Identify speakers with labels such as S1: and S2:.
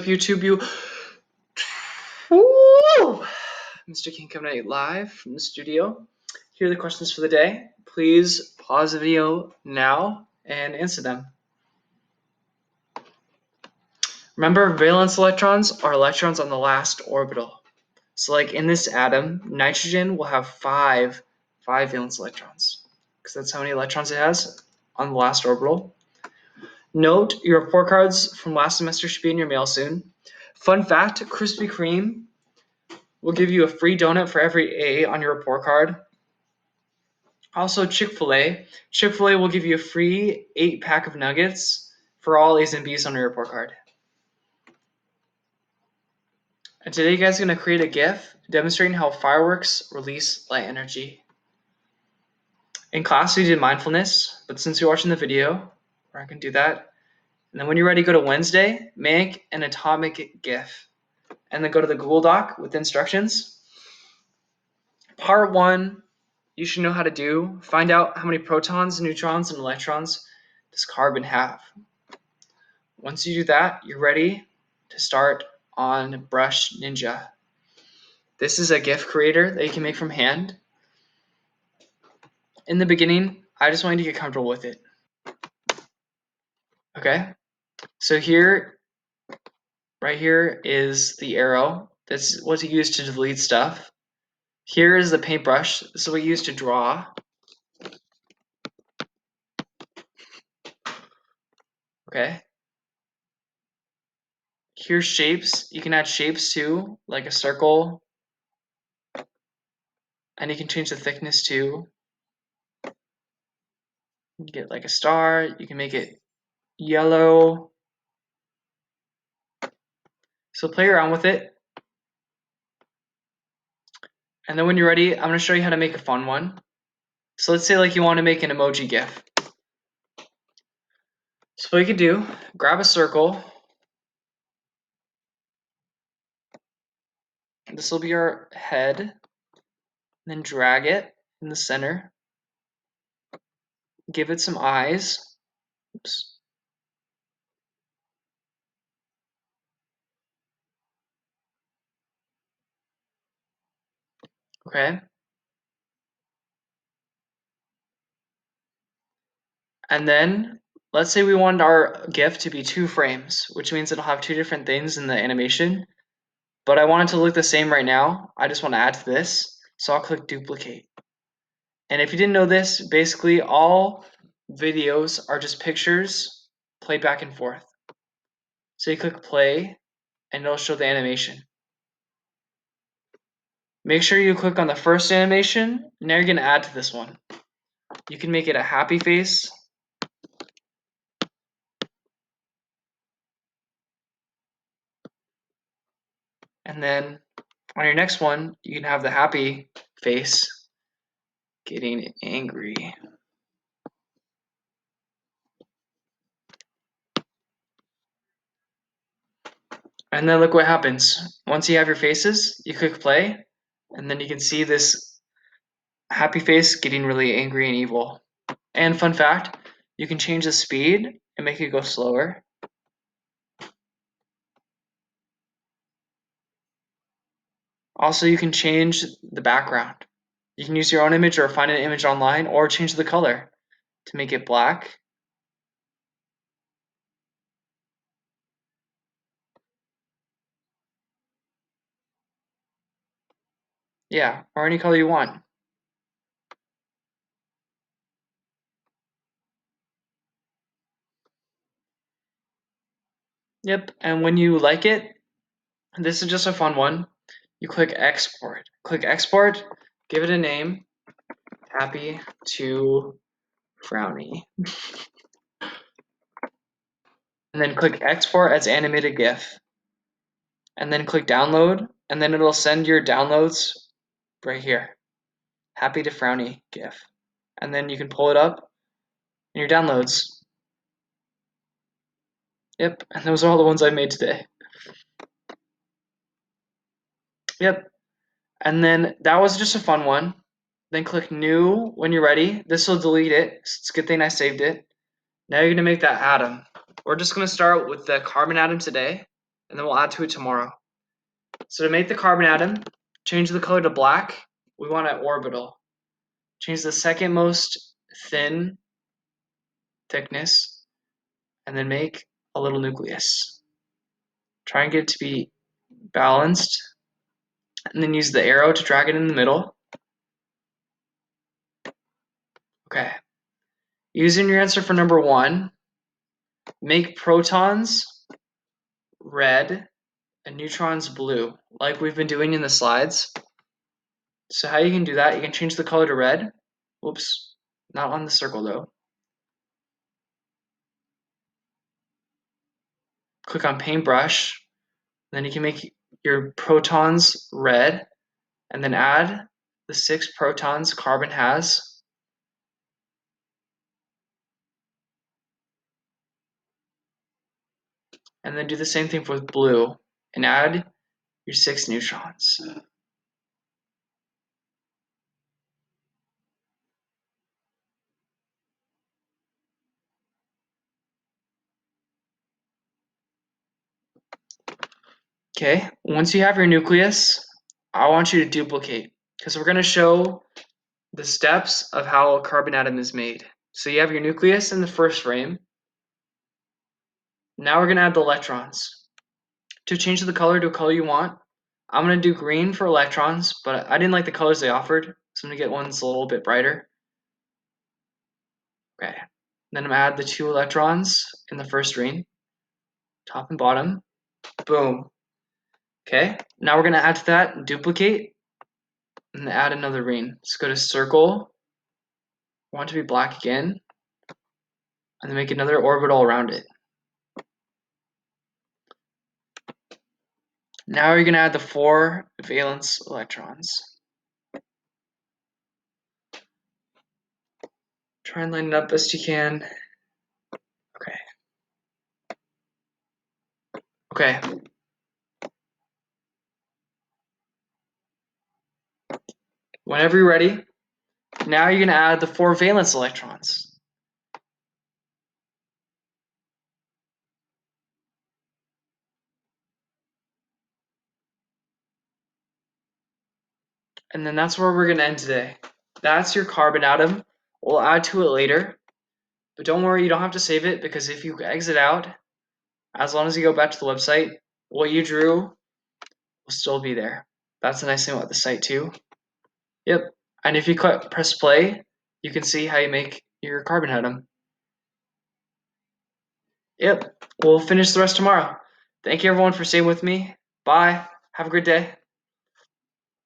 S1: YouTube, you. Woo! Mr. King coming at you live from the studio. Here are the questions for the day. Please pause the video now and answer them. Remember, valence electrons are electrons on the last orbital. So like in this atom, nitrogen will have five valence electrons because that's how many electrons it has on the last orbital. Note, your report cards from last semester should be in your mail soon. Fun fact, Krispy Kreme will give you a free donut for every A on your report card. Also, Chick-fil-A. Chick-fil-A will give you a free 8-pack of nuggets for all A's and B's on your report card. And today you guys are going to create a GIF demonstrating how fireworks release light energy. In class we did mindfulness, but since you're watching the video, we're not going to do that. And then when you're ready, go to Wednesday, make an atomic GIF. And then go to the Google Doc with instructions. Part 1, you should know how to do. Find out how many protons, neutrons, and electrons does carbon have. Once you do that, you're ready to start on Brush Ninja. This is a GIF creator that you can make from hand. In the beginning, I just want you to get comfortable with it. Okay, so here, right here is the arrow. That's what you use to delete stuff. Here is the paintbrush. This is what you use to draw. Okay. Here's shapes. You can add shapes too, like a circle. And you can change the thickness too. You can get like a star. You can make it yellow. So play around with it. And then when you're ready, I'm going to show you how to make a fun one. So let's say like you want to make an emoji gif. So what you can do, grab a circle. This will be our head. And then drag it in the center. Give it some eyes. Oops. Okay. And then let's say we want our GIF to be 2 frames, which means it'll have 2 different things in the animation. But I want it to look the same right now. I just want to add to this. So I'll click duplicate. And if you didn't know this, basically all videos are just pictures played back and forth. So you click play and it'll show the animation. Make sure you click on the first animation. Now you're going to add to this one. You can make it a happy face. And then on your next one, you can have the happy face getting angry. And then look what happens. Once you have your faces, you click play, and then you can see this happy face getting really angry and evil. And fun fact, you can change the speed and make it go slower. Also, you can change the background. You can use your own image or find an image online or change the color to make it black. Yeah, or any color you want. Yep, and when you like it, this is just a fun one. You click export. Click export, give it a name, happy to frowny. And then click export as animated GIF. And then click download, and then it'll send your downloads right here. Happy to frowny GIF. And then you can pull it up in your downloads. Yep, and those are all the ones I made today. Yep, and then that was just a fun one. Then click new when you're ready. This will delete it. It's a good thing I saved it. Now you're gonna make that atom. We're just gonna start with the carbon atom today. and then we'll add to it tomorrow. So to make the carbon atom, change the color to black. We want an orbital. Change the second most thin thickness, and then make a little nucleus. Try and get it to be balanced, and then use the arrow to drag it in the middle. Okay. Using your answer for number 1, make protons red and neutrons blue, like we've been doing in the slides. So how you can do that, you can change the color to red. Whoops, not on the circle though. Click on paintbrush, then you can make your protons red, and then add the 6 protons carbon has. And then do the same thing with blue, and add your 6 neutrons. Okay, once you have your nucleus, I want you to duplicate, because we're going to show the steps of how a carbon atom is made. So you have your nucleus in the first frame. Now we're going to add the electrons. To change the color to a color you want, I'm going to do green for electrons, but I didn't like the colors they offered, so I'm going to get ones a little bit brighter. Okay, then I'm going to add the 2 electrons in the first ring, top and bottom. Boom. Okay, now we're going to add to that, duplicate, and add another ring. Let's go to circle. I want it to be black again, and then make another orbital around it. Now you're going to add the 4 valence electrons. Try and line it up best you can. Okay. Okay. Whenever you're ready, now you're going to add the 4 valence electrons. And then that's where we're going to end today. That's your carbon atom. We'll add to it later. But don't worry, you don't have to save it, because if you exit out, as long as you go back to the website, what you drew will still be there. That's the nice thing about the site too. Yep. And if you press play, you can see how you make your carbon atom. Yep. We'll finish the rest tomorrow. Thank you everyone for staying with me. Bye. Have a good day.